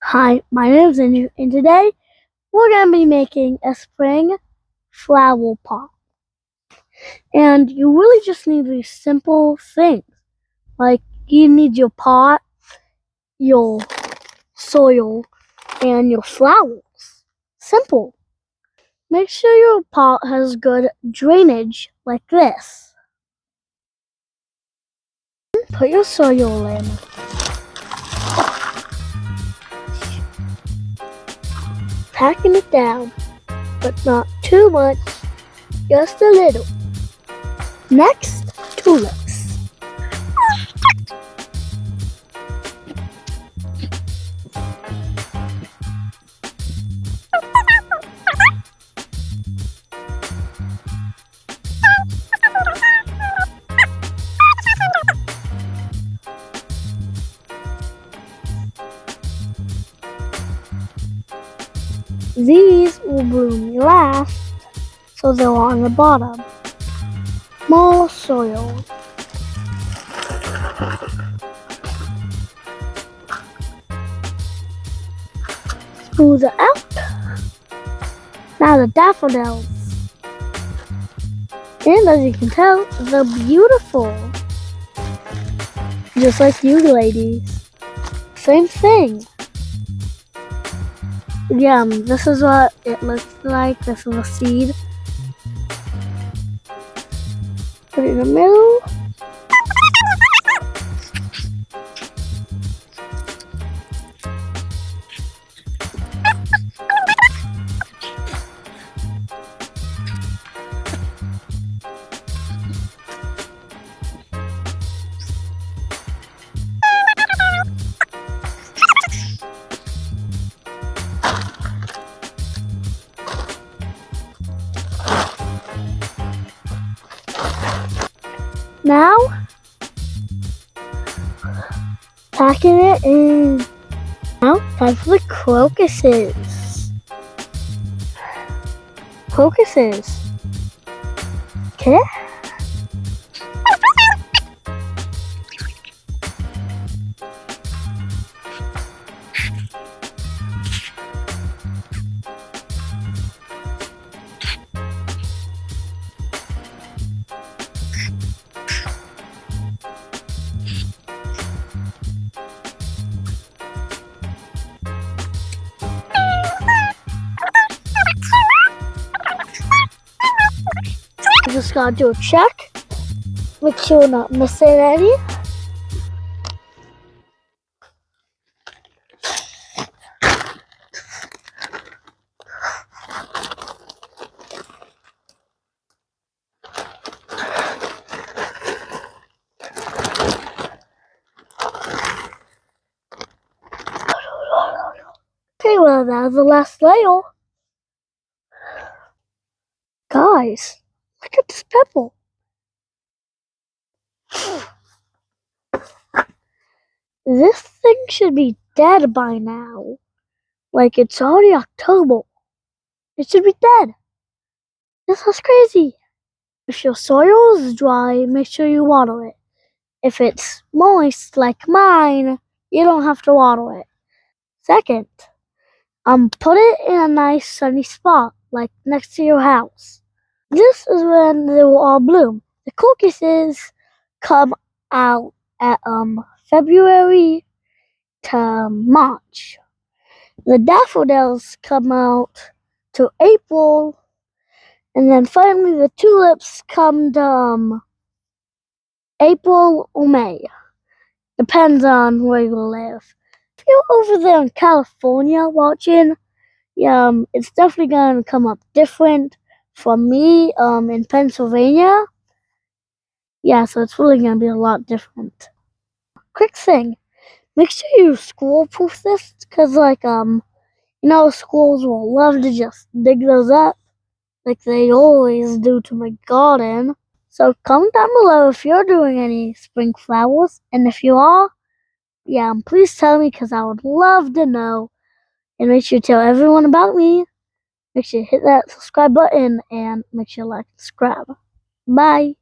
Hi, my name is Andrew, and today we're going to be making a spring flower pot. And you really just need these simple things. Like, you need your pot, your soil, and your flowers. Simple. Make sure your pot has good drainage, like this. Put your soil in. Packing it down, but not too much, just a little. Next, tulips. These will bloom last, so they're on the bottom. More soil. Smooth it out. Now the daffodils. And as you can tell, they're beautiful. Just like you ladies. Same thing. This is what it looks like. This is a seed. Put it in the middle. Now, packing it in. Now, time for the crocuses. Crocuses. Okay. You just gotta do a check. Make sure you're not missing any. Okay, well, that was the last layer. Guys, look at this pebble. This thing should be dead by now. Like, it's already October. It should be dead. This is crazy. If your soil is dry, make sure you water it. If it's moist, like mine, you don't have to water it. Second, put it in a nice sunny spot, like next to your house. This is when they will all bloom. The crocuses come out at February to March. The daffodils come out to April, and then finally the tulips come to April or May. Depends on where you live. If you're over there in California watching, it's definitely gonna come up different from me in Pennsylvania. So it's really gonna be a lot different. Quick thing, make sure you squirrel proof this, because squirrels will love to just dig those up like they always do to my garden. So comment down below if you're doing any spring flowers, and if you are, please tell me, because I would love to know. And make sure to tell everyone about me. Make sure to hit that subscribe button and make sure to like and subscribe. Bye.